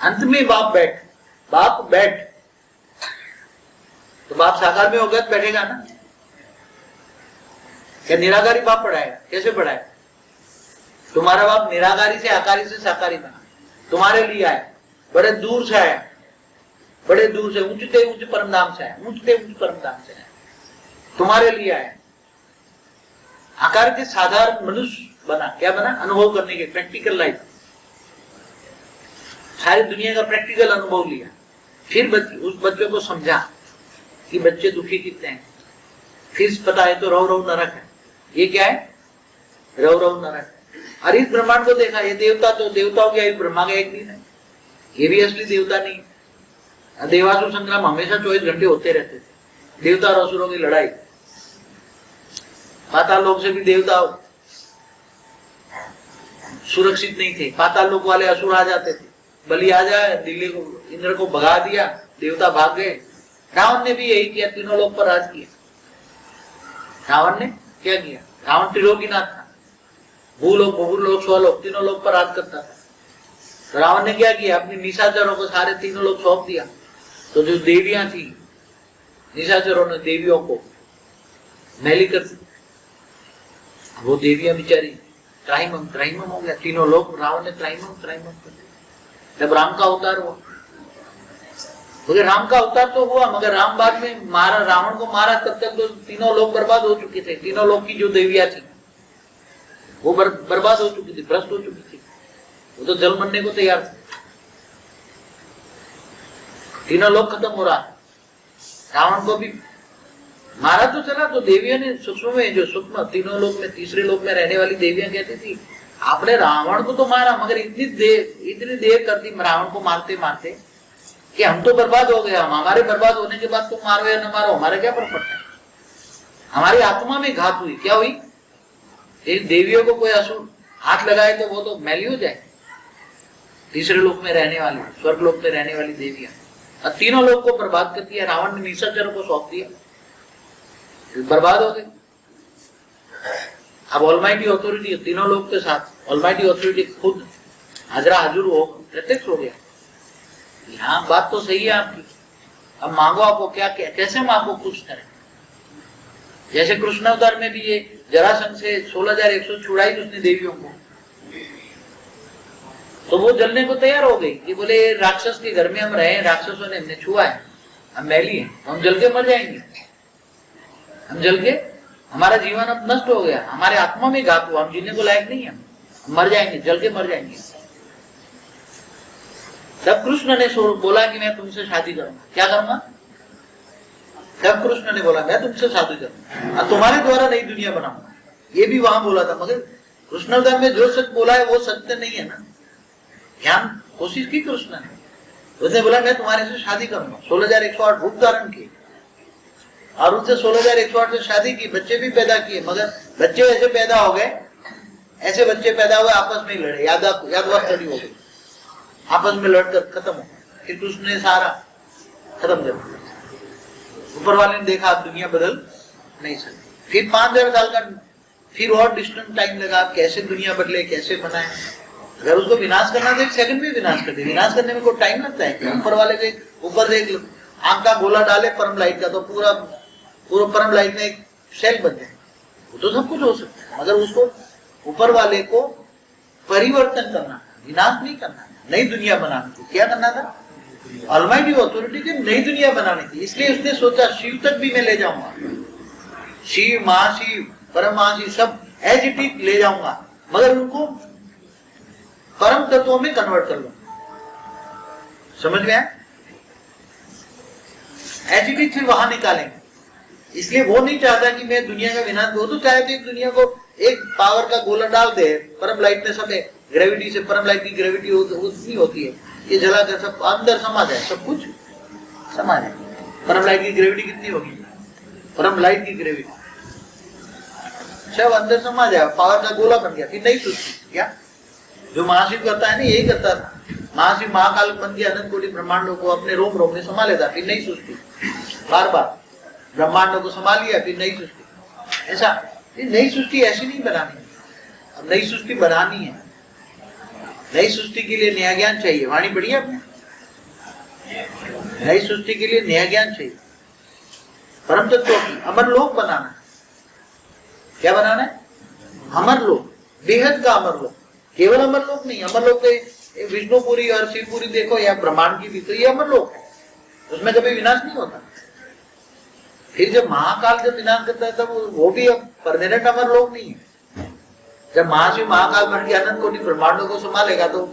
अंत में बाप बैठ, तो बाप साकार में होगा तो बैठेगा ना। क्या निराकारी बाप पढ़ाएगा? कैसे पढ़ाएगा? तुम्हारा बाप निराकारी से आकारी से साकारी बना, तुम्हारे लिए आया, बड़े दूर से आया, बड़े दूर से ऊंचते ऊंच परम धाम से आया, ऊंचते ऊंच परम धाम से आया, तुम्हारे लिए आया। आकार के साधारण मनुष्य बना, क्या बना? अनुभव करने के, प्रैक्टिकल लाइफ, सारी दुनिया का प्रैक्टिकल अनुभव लिया। फिर उस बच्चों को समझा कि बच्चे दुखी कितने हैं। फिर पता है तो रव रव नरक है। ये क्या है? रव रव नरक। और इस ब्रह्मांड को देखा, ये देवता तो देवताओं के ब्रह्मा का एक दिन है, ये भी असली देवता नहीं। देवासुर संग्राम हमेशा 24 घंटे होते रहते थे, देवता और असुरों की लड़ाई। पाताल लोक से भी देवता सुरक्षित नहीं थे, पाताल लोक वाले असुर आ जाते थे। बलि आ जाए, दिल्ली को, इंद्र को भगा दिया, देवता भाग गए। रावण ने भी यही किया, तीनों लोक पर राज किया। रावण ने क्या किया? रावण त्रिलोकीनाथ था, भूलोक बहुलोक स्वलोक तीनों लोक पर राज करता था। तो रावण ने क्या किया? अपनी निशाचरों को सारे तीनों लोग सौंप दिया। तो जो देवियां थी, निशाचरों ने देवियों को मैली कर दी। वो देवियां बेचारी त्राहिमाम हो गया, तीनों लोग रावण ने त्राहिमाम कर दिया। जब राम का अवतार हुआ, क्योंकि राम का अवतार तो हुआ, मगर राम बाद में मारा, रावण को मारा, तब तक तो तीनों लोग बर्बाद हो चुके थे। तीनों लोग की जो देवियां थी वो बर्बाद हो चुकी थी, भ्रष्ट हो चुकी थी, वो तो जल बनने को तैयार थे। तीनों लोग खत्म हो रहा, रावण को भी मारा तो चला। तो देवियों ने सूक्ष्म में, जो सूक्ष्म तीनों लोग में, तीसरे लोग में रहने वाली देवियां कहती थी, आपने रावण को तो मारा, मगर इतनी देर कर दी रावण को मारते मारते कि हम तो बर्बाद हो गए। हमारे बर्बाद होने के बाद तुम मारो या न मारो, हमारा क्या फर्क पड़ता है? हमारी आत्मा में घात हुई। क्या हुई? देवियों को कोई असुर हाथ लगाए तो वो तो मैली हो जाए। तीसरे लोक में रहने वाली, स्वर्ग लोक में रहने वाली देवियां, और तीनों लोग को बर्बाद कर दिया। रावण ने निशाचरों को सौंप दिया, बर्बाद हो गए। अब ऑलमाइटी अथॉरिटी तीनों लोग के साथ, ऑलमाइटी अथॉरिटी खुद हाजरा हजूर हो, प्रत्यक्ष हो गया। यहाँ बात तो सही है आपकी, अब मांगो, आपको क्या कैसे मांगो कुछ करें। जैसे कृष्ण अवतार में भी ये जरासंध से 16,100 छुड़ाई उसने देवियों को, तो वो जलने को तैयार हो गई कि बोले राक्षस के घर में हम रहे, राक्षसों ने हमने छुआ है, हम मैली हैं, हम जल के मर जाएंगे, हम जल के, हमारा जीवन अब नष्ट हो गया, हमारे आत्मा में घात हुआ, हम जीने को लायक नहीं है, हम मर जाएंगे, जल के मर जाएंगे। तब कृष्ण ने बोला कि मैं तुमसे शादी करूंगा। क्या करूंगा? तब कृष्ण ने बोला मैं तुमसे शादी करूंगा, तुम्हारे द्वारा नई दुनिया बनाऊंगा। ये भी वहां बोला था, मगर कृष्ण अवतार में जो सच बोला है वो सत्य नहीं है ना। ध्यान कोशिश की कृष्ण ने, उसने बोला मैं तुम्हारे से शादी करूंगा। 16,108 रूप धारण किए और उनसे 16,108 से शादी की, बच्चे भी पैदा किए, मगर बच्चे ऐसे पैदा हो गए, ऐसे बच्चे पैदा हुए आपस में लड़े, यादवास्तड़ी हो गई, आपस में लड़कर खत्म हो गए। फिर कृष्ण ने सारा खत्म कर दिया। ऊपर वाले ने देखा अब दुनिया बदल नहीं सकती। फिर 5,000 साल का फिर और डिस्टेंट टाइम लगा, कैसे दुनिया बदले, कैसे बनाए। अगर उसको विनाश करना तो एक सेकंड में विनाश कर दे। विनाश करने में कोई टाइम लगता है? ऊपर वाले के ऊपर से एक आंख का गोला डाले परम लाइट का, तो पूरा परम लाइट में एक सेल बन जाए। वो तो सब कुछ हो सकता है, मगर उसको ऊपर वाले को परिवर्तन करना, विनाश नहीं करना, नई दुनिया बनानी थी। क्या करना था? ऑलमाइटी अथॉरिटी की नई दुनिया बनानी थी। इसलिए उसने सोचा शिव तक भी मैं ले जाऊंगा, शिव, महाशिव, परम महाशिव सब एज इट इज ले जाऊंगा, मगर उनको परम तत्वों में कन्वर्ट कर लूंगा। समझ में आया? एज इट इज वहां निकालेंगे। इसलिए वो नहीं चाहता कि मैं दुनिया का विनाश, वो तो चाहते एक दुनिया को एक पावर का गोला डाल दे, परम लाइट में सब है, ग्रेविटी से, परम लाइट की ग्रेविटी उतनी होती है कि जला कर सब अंदर समा जाए, सब कुछ समा जाए। परम लाइट की ग्रेविटी कितनी होगी? परम लाइट की ग्रेविटी सब अंदर समा जाए, पावर का गोला बन गया। फिर नहीं सोचती क्या जो महाशिव करता है ना, यही करता था। महाशिव महाकाल बन गया, अनंत कोटि ब्रह्मांडों को अपने रोम रोम में समा लेता, फिर नहीं सोचती, बार बार ब्रह्मांडों को समा लिया, फिर नहीं सोचती। ऐसा नई सृष्टि ऐसी नहीं बनानी, अब नई सृष्टि बनानी है। नई सृष्टि के लिए नया ज्ञान चाहिए। वाणी बढ़िया आपने नई सृष्टि के लिए नया ज्ञान चाहिए। परम तत्व की अमर लोक बनाना है। क्या बनाना है? अमर लोक, बेहद का अमर लोक। केवल अमर लोक नहीं, अमर लोक विष्णुपुरी और शिवपुरी देखो या ब्रह्मांड की भी, तो ये अमर लोक है, उसमें कभी विनाश नहीं होता। फिर जब महाकाल जब विनाश करता है तब वो भी अब परमानेंट अमर लोक नहीं है। जब महाशिव महाकाल बन के अनंत कोटि ब्रह्मांडों को संभालेगा तो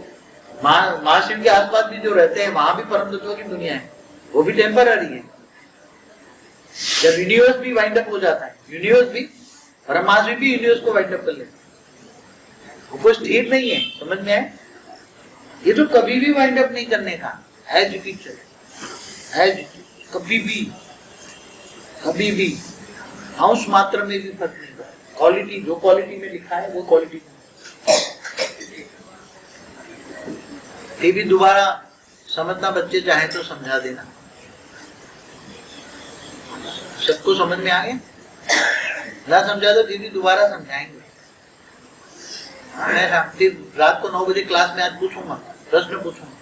महाशिव के आसपास भी जो रहते हैं वहां भी परम तत्वों की दुनिया है, वो भी टेम्पररी है। जब यूनिवर्स भी वाइंड अप हो जाता है, यूनिवर्स भी, परम महाशिव भी यूनिवर्स को वाइंड अप कर लेता है, वो कोई स्थिर नहीं है। समझ में आए? ये तो कभी भी वाइंड अप नहीं करने का, एज इट इज, कभी भी अंश मात्र में भी फर्क नहीं पड़ता। क्वालिटी, जो क्वालिटी में लिखा है वो क्वालिटी फिर भी दोबारा समझना, बच्चे चाहे तो समझा देना। सबको समझ में आ गया? ना समझा तो फिर भी दोबारा समझाएंगे। मैं फिर रात को 9 बजे क्लास में आज पूछूंगा, प्रश्न पूछूंगा।